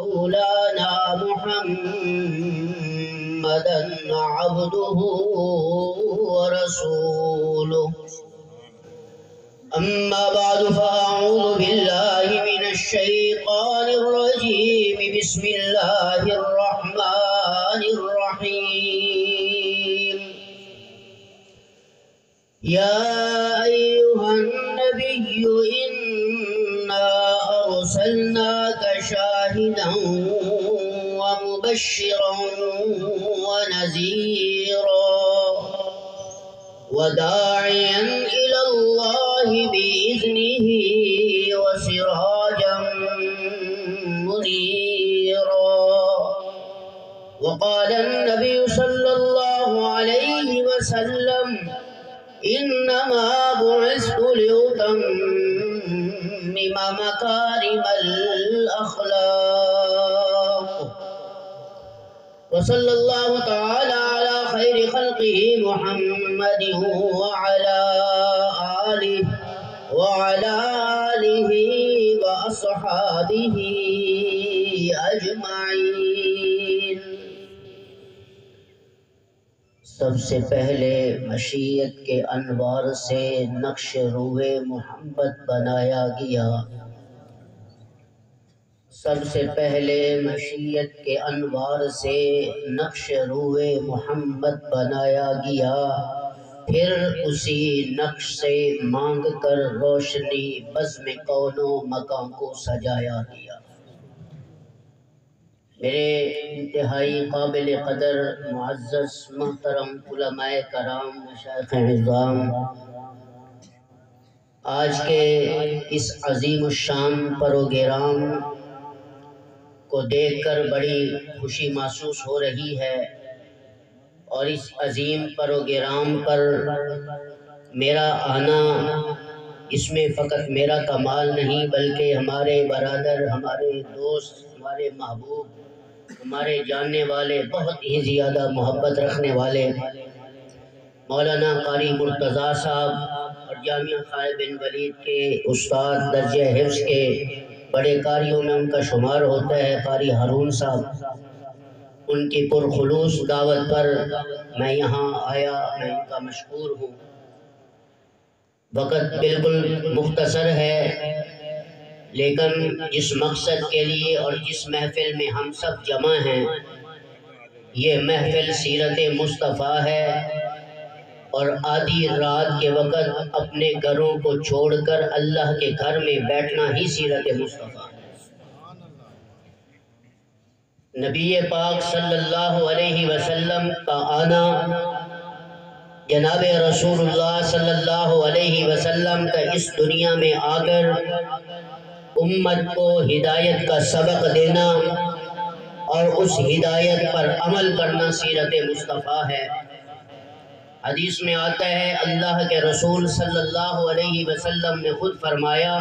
مولانا محمدا عبده ورسوله أما بعد فأعوذ بالله من الشيطان الرجيم بسم الله الرحمن الرحيم يا أيها النبي إنا أرسلناك شاهدا ومبشرا ونذيرا وداعيا إلى الله بإذنه وسراجا منيرا. وقال النبي صلى الله عليه وسلم إنما بعثت لأتمم مكارم الأخلاق. وصلى الله تعالى على خير خلقه محمد وعلى آله وأصحابه أجمعين. سب سے پہلے مشیت کے انوار سے نقش روئے محمد بنایا گیا. سب سے پہلے مشیت کے انوار سے نقش روئے محمد بنایا گیا. پھر اسی نقش سے مانگ کر روشنی بزم کون و مکان کو سجایا گیا. میرے انتہائی قابل قدر معزز محترم علماء کرام مشائخ اعظام، آج کے اس عظیم الشان پروگرام کو دیکھ کر بڑی خوشی محسوس ہو رہی ہے، اور اس عظیم پروگرام پر میرا آنا اس میں فقط میرا کمال نہیں بلکہ ہمارے برادر، ہمارے دوست، ہمارے محبوب، ہمارے جاننے والے، بہت ہی زیادہ محبت رکھنے والے مولانا قاری مرتضیٰ صاحب اور جامعہ خالد بن ولید کے استاد درجہ حفظ کے بڑے قاریوں میں ان کا شمار ہوتا ہے، قاری ہارون صاحب، ان کی پرخلوص دعوت پر میں یہاں آیا. میں ان کا مشکور ہوں. وقت بالکل مختصر ہے، لیکن جس مقصد کے لیے اور جس محفل میں ہم سب جمع ہیں، یہ محفل سیرت مصطفیٰ ہے، اور آدھی رات کے وقت اپنے گھروں کو چھوڑ کر اللہ کے گھر میں بیٹھنا ہی سیرت مصطفیٰ ہے. نبی پاک صلی اللہ علیہ وسلم کا آنا، جناب رسول اللہ صلی اللہ علیہ وسلم کا اس دنیا میں آ کر امت کو ہدایت کا سبق دینا اور اس ہدایت پر عمل کرنا سیرت مصطفیٰ ہے. حدیث میں آتا ہے اللہ کے رسول صلی اللہ علیہ وسلم نے خود فرمایا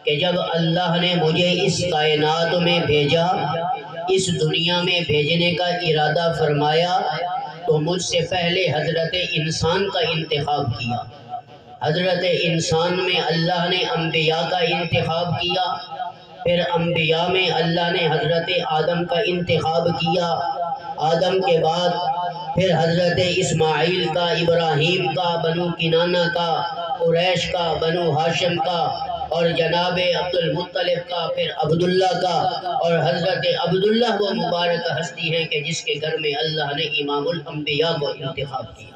کہ جب اللہ نے مجھے اس کائنات میں بھیجا، اس دنیا میں بھیجنے کا ارادہ فرمایا، تو مجھ سے پہلے حضرت انسان کا انتخاب کیا. حضرت انسان میں اللہ نے انبیاء کا انتخاب کیا، پھر انبیاء میں اللہ نے حضرت آدم کا انتخاب کیا. آدم کے بعد پھر حضرت اسماعیل کا، ابراہیم کا، بنو کنانہ کا، قریش کا، بنو ہاشم کا، اور جناب عبد المطلب کا، پھر عبداللہ کا، اور حضرت عبداللہ وہ مبارک ہستی ہیں کہ جس کے گھر میں اللہ نے امام الانبیاء کو انتخاب کیا.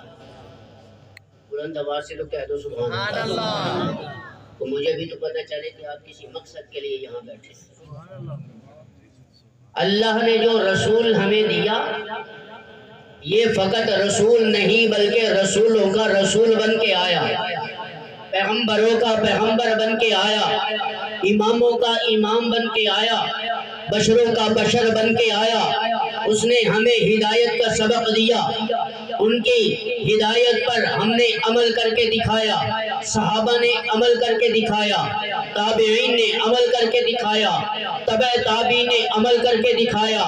بلند آواز سے تو کہہ دو سبحان اللہ. تو مجھے بھی تو پتہ چلے کہ آپ کسی مقصد کے لیے یہاں بیٹھے. اللہ نے جو رسول ہمیں دیا، یہ فقط رسول نہیں بلکہ رسولوں کا رسول بن کے آیا، پیغمبروں کا پیغمبر بن کے آیا، اماموں کا امام بن کے آیا، بشروں کا بشر بن کے آیا. اس نے ہمیں ہدایت کا سبق دیا، ان کی ہدایت پر ہم نے عمل کر کے دکھایا، صحابہ نے عمل کر کے دکھایا، تابعین نے عمل کر کے دکھایا، تبع تابعین نے عمل کر کے دکھایا،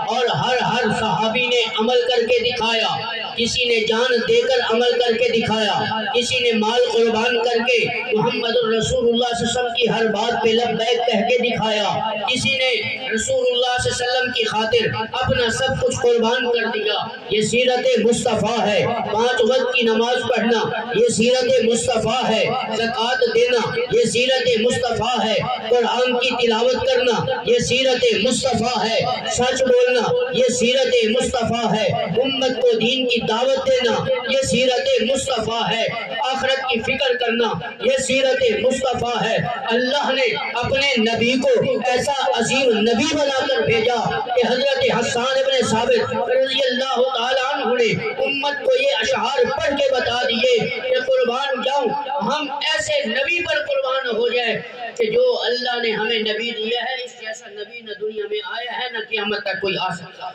اور ہر صحابی نے عمل کر کے دکھایا۔ کسی نے جان دے کر عمل کر کے دکھایا، کسی نے مال قربان کر کے محمد الرسول اللہ صلی اللہ علیہ وسلم کی ہر بات پہ لبیک کہہ کے دکھایا، کسی نے رسول اللہ صلی اللہ علیہ وسلم کی خاطر اپنا سب کچھ قربان کر دیا۔ یہ سیرت مصطفیٰ ہے۔ 5 وقت کی نماز پڑھنا یہ سیرت مصطفیٰ ہے، زکوٰۃ دینا یہ سیرت مصطفیٰ ہے، قرآن کی تلاوت کرنا یہ سیرت مصطفیٰ ہے، سچ بولنا یہ سیرت مصطفیٰ ہے، امت کو دین کی دعوت دینا یہ سیرت مصطفیٰ ہے، آخرت کی فکر کرنا یہ سیرت مصطفیٰ ہے۔ اللہ نے اپنے نبی کو ایسا عظیم نبی بنا کر بھیجا کہ حضرت حسان ابن ثابت رضی اللہ تعالیٰ عنہ نے امت کو یہ اشعار پڑھ کے بتا دیے کہ قربان جاؤں ہم ایسے نبی پر قربان ہو جائے کہ جو اللہ نے ہمیں نبی دیا ہے، اس جیسا نبی نہ دنیا میں آیا ہے نہ قیامت تک کوئی آ سکتا۔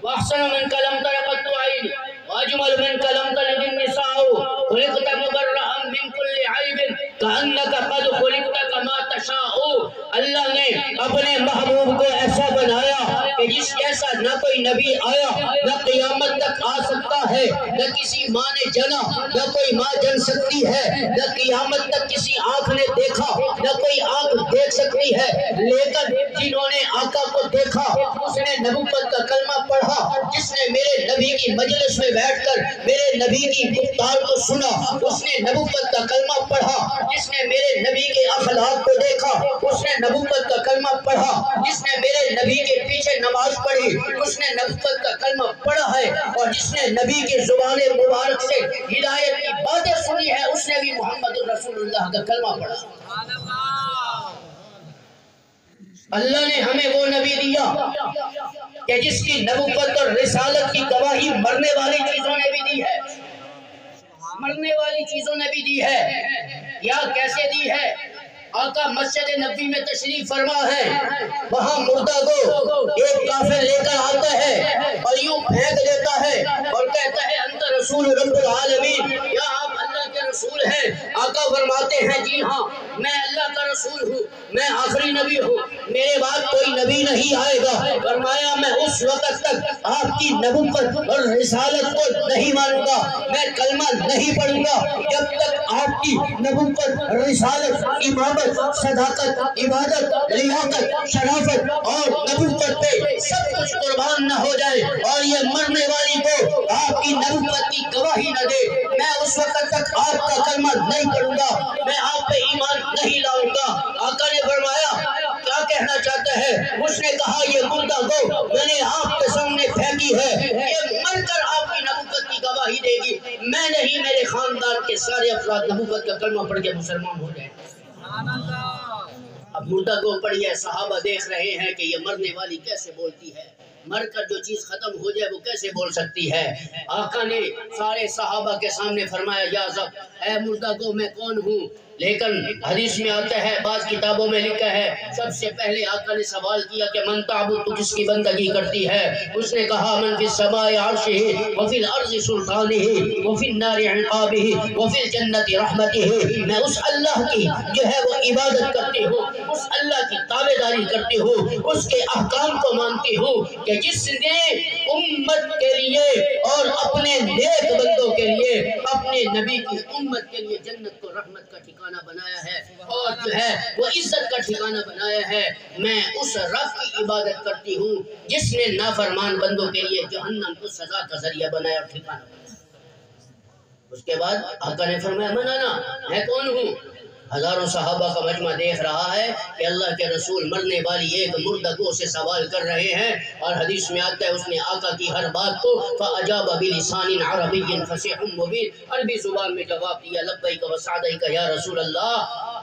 وَأَحْسَنُ مِنْكَ لَمْ تَرَ قَطُّ عَيْنِي وَأَجْمَلُ مِنْكَ لَمْ تَلِدِ النِّسَاءُ خُلِقْتَ مُبَرَّأً مِنْ كُلِّ عَيْبٍ كَأَنَّكَ قَدْ خُلِقْتَ كَمَا تَشَاءُ۔ اللہ نے اپنے محبوب کو ایسا بنایا کہ جس جیسا نہ کوئی نبی آیا نہ قیامت تک آ سکتا ہے، نہ کسی ماں نے جنا نہ کوئی ماں جن سکتی ہے، نہ قیامت تک کسی آنکھ نے دیکھا نہ کوئی آنکھ دیکھ سکتی ہے، لیکن جنہوں نے آقا کو دیکھا اس نے نبوت کا کلمہ پڑھا، جس نے میرے نبی کی مجلس میں بیٹھ کر میرے نبی کی گفتار کو سنا اس نے نبوت کا کلمہ پڑھا، جس نے میرے نبی کے اخلاق کو دیکھا اس نے نبوت کا کلمہ پڑھا، جس نے میرے نبی کے پیچھے نماز پڑھی اس نے نبوت کا کلمہ پڑھا ہے، اور جس نے نبی کی زبان مبارک سے ہدایت کی باتیں سنی ہے اس نے بھی محمد الرسول اللہ کا کلمہ پڑھا۔ اللہ نے ہمیں وہ نبی دیا کہ جس کی نبوت اور رسالت کی گواہی مرنے والی چیزوں نے بھی دی ہے، مرنے والی چیزوں نے بھی دی ہے۔ یا کیسے دی ہے؟ آقا مسجد نبوی میں تشریف فرما ہے، وہاں مردہ کو ایک کافر لے کر آتا ہے اور یوں پھینک دیتا ہے اور کہتا ہے انت رسول رب العالمین، یا آپ اللہ کے رسول ہیں؟ آقا فرماتے ہیں جی ہاں میں اللہ کا رسول ہوں، میں آخری نبی ہوں، میرے بعد کوئی نبی نہیں آئے گا۔ فرمایا میں اس وقت تک آپ کی نبوت اور رسالت کو نہیں مانوں گا، میں کلمہ نہیں پڑھوں گا جب تک آپ کی نبوت، رسالت، امامت، صداقت، عبادت، لیاقت، شرافت اور نبوت پہ سب کچھ قربان نہ ہو جائے اور یہ مرنے والی کو آپ کی نبوت کی گواہی نہ دے، میں اس وقت تک آپ کا کلمہ نہیں پڑھوں گا، میں آپ پہ ایمان نہیں لاؤں گا۔ آقا نے فرمایا کیا کہنا چاہتا ہے؟ اس نے کہا یہ مردہ گو میں نے آپ کے سامنے پھینکی ہے، یہ مر کر آپ کی نبوت کی گواہی دے گی، میں نہیں میرے خاندان کے سارے افراد نبوت کا کلمہ پڑھ کے مسلمان ہو جائیں۔ اب مردہ کو پڑھیے، صحابہ دیکھ رہے ہیں کہ یہ مرنے والی کیسے بولتی ہے، مر کر جو چیز ختم ہو جائے وہ کیسے بول سکتی ہے۔ آقا نے سارے صحابہ کے سامنے فرمایا یا زب اے مردہ کو میں کون ہوں، لیکن حدیث میں آتا ہے، بعض کتابوں میں لکھا ہے سب سے پہلے آقا نے سوال کیا کہ من تعبد، تو کس کی بندگی کرتی ہے؟ اس نے کہا من فی السماء عرشہ وفی الارض سلطانہ وفی النار عقابہ وفی الجنت رحمتہ، میں اس اللہ کی جو ہے وہ عبادت کرتی ہوں، اس اللہ کی تابعداری کرتی ہوں، اس کے احکام کو مانتی ہوں کہ جس نے امت کے لیے اور اپنے نیک بندوں کے لیے اپنے نبی کی امت کے لیے جنت کو رحمت کا ٹھکانہ بنایا ہے اور جو ہے وہ عزت کا ٹھکانہ بنایا ہے، میں اس رب کی عبادت کرتی ہوں جس نے نافرمان بندوں کے لیے جہنم کو سزا کا ذریعہ بنایا اور ٹھکانہ بنایا۔ اس کے بعد آقا نے فرمایا من انا، میں کون ہوں؟ ہزاروں صحابہ کا مجمع دیکھ رہا ہے کہ اللہ کے رسول مرنے والی ایک مردہ گو سے سوال کر رہے ہیں، اور حدیث میں آتا ہے اس نے آقا کی ہر بات کو فَأَجَابَ بِلِسَانٍ عَرَبِيٍّ فَصِيحٍ مُبِينٍ، عربی زبان میں جواب دیا لبیک وسعدیک یا رسول اللہ۔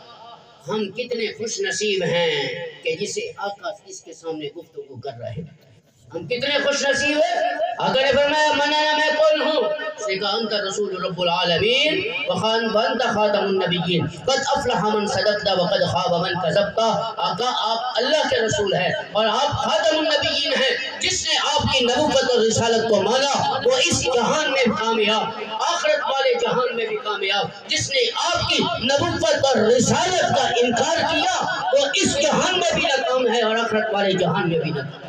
ہم کتنے خوش نصیب ہیں کہ جسے آقا اس کے سامنے گفتگو کر رہے ہیں۔ ہم کتنے خوش نصیب ہیں۔ آقا نے فرمایا من انا، میں کون ہوں؟ اس نے کہا انت رسول رب العالمین وانت خاتم النبیین قد افلح من صدقت وقد خاب من کذبت۔ آقا آپ اللہ کے رسول ہیں اور آپ خاتم النبیین ہیں۔ جس نے آپ کی نبوت اور رسالت کو مانا وہ اس جہان میں بھی کامیاب، آخرت والے جہان میں بھی کامیاب۔ جس نے آپ کی نبوت اور رسالت کا انکار کیا وہ اس جہان میں بھی ناکام ہے اور آخرت والے جہان میں بھی ناکام۔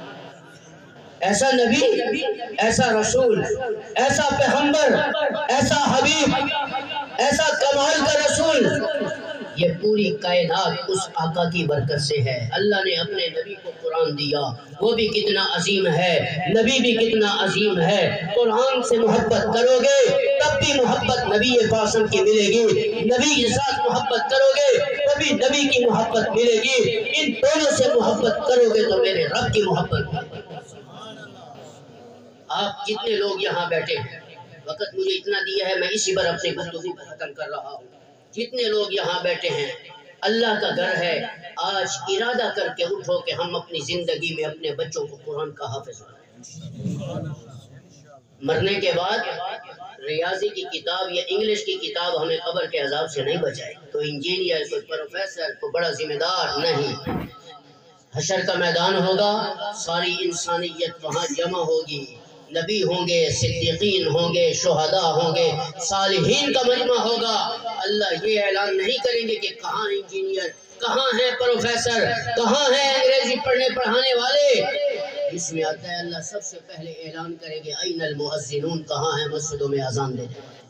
ایسا نبی، ایسا رسول، ایسا پیغمبر، ایسا حبیب، ایسا کمال کا رسول، یہ پوری کائنات اس آقا کی برکت سے ہے۔ اللہ نے اپنے نبی کو قرآن دیا، وہ بھی کتنا عظیم ہے، نبی بھی کتنا عظیم ہے۔ قرآن سے محبت کرو گے تب بھی محبت نبی پاک کی ملے گی، نبی کے ساتھ محبت کرو گے تبھی نبی کی محبت ملے گی۔ ان دونوں سے محبت کرو گے تو میرے رب کی محبت ملے گی۔ آپ جتنے لوگ یہاں بیٹھے ہیں، وقت مجھے اتنا دیا ہے، میں اسی پر اپنے گفتگو کو ختم کر رہا ہوں۔ جتنے لوگ یہاں بیٹھے ہیں، اللہ کا گھر ہے، آج ارادہ کر کے اٹھو کہ ہم اپنی زندگی میں اپنے بچوں کو قرآن کا حافظ بنائیں۔ مرنے کے بعد ریاضی کی کتاب یا انگلش کی کتاب ہمیں قبر کے عذاب سے نہیں بچائے، کوئی انجینئر، کوئی پروفیسر، کوئی بڑا ذمہ دار نہیں۔ حشر کا میدان ہوگا، ساری انسانیت وہاں جمع ہوگی، نبی ہوں گے، صدیقین ہوں گے، شہداء ہوں گے، صالحین کا مجمع ہوگا۔ اللہ یہ اعلان نہیں کریں گے کہ کہاں انجینئر، کہاں ہیں پروفیسر، کہاں ہیں انگریزی پڑھنے پڑھانے والے۔ اس میں آتا ہے اللہ سب سے پہلے اعلان کریں گے این المؤذنون، کہاں ہیں مسجدوں میں اذان دینے والے۔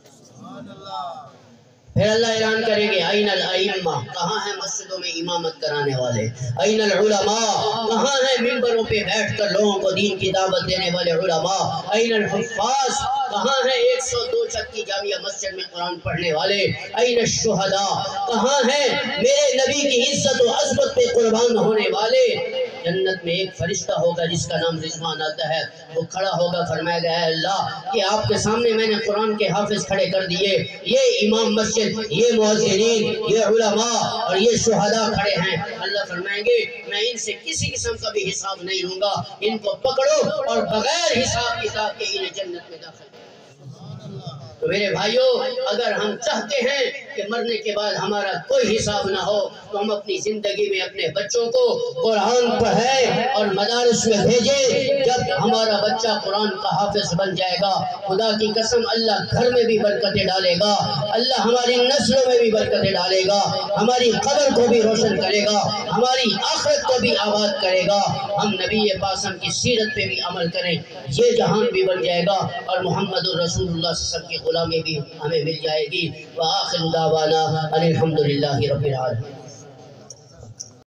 پھر اللہ اعلان کریں گے این الائمہ، کہاں ہیں مسجدوں میں امامت کرانے والے۔ این العلماء، کہاں ہیں ممبروں پہ بیٹھ کر لوگوں کو دین کی دعوت دینے والے علماء۔ این الحفاظ، کہاں ہیں 102 چھت کی جامعہ مسجد میں قرآن پڑھنے والے۔ این الشہداء، کہاں ہیں میرے نبی کی عزت و عظمت پہ قربان ہونے والے۔ جنت میں ایک فرشتہ ہوگا جس کا نام رضوان آتا ہے، وہ کھڑا ہوگا، فرمائے گا اے اللہ کہ آپ کے سامنے میں نے قرآن کے حافظ کھڑے کر دیے، یہ امام مسجد، یہ مؤذنین، یہ علماء اور یہ شہداء کھڑے ہیں۔ اللہ فرمائیں گے میں ان سے کسی قسم کا بھی حساب نہیں لوں گا، ان کو پکڑو اور بغیر حساب کتاب کے انہیں جنت میں داخل۔ تو میرے بھائیوں، اگر ہم چاہتے ہیں کہ مرنے کے بعد ہمارا کوئی حساب نہ ہو تو ہم اپنی زندگی میں اپنے بچوں کو قرآن پڑھائیں اور مدارس میں بھیجیں۔ جب ہمارا بچہ قرآن کا حافظ بن جائے گا، خدا کی قسم اللہ گھر میں بھی برکتیں ڈالے گا، اللہ ہماری نسلوں میں بھی برکتیں ڈالے گا، ہماری قبر کو بھی روشن کرے گا، ہماری آخرت کو بھی آباد کرے گا۔ ہم نبی پاک کی سیرت پہ بھی عمل کریں، یہ جہان بھی بن جائے گا اور محمد الرسول اللہ صلی اللہ علیہ وسلم کی غلامی بھی ہمیں مل جائے گی۔ وآخر دعوانا ان الحمدللہ رب العالمین۔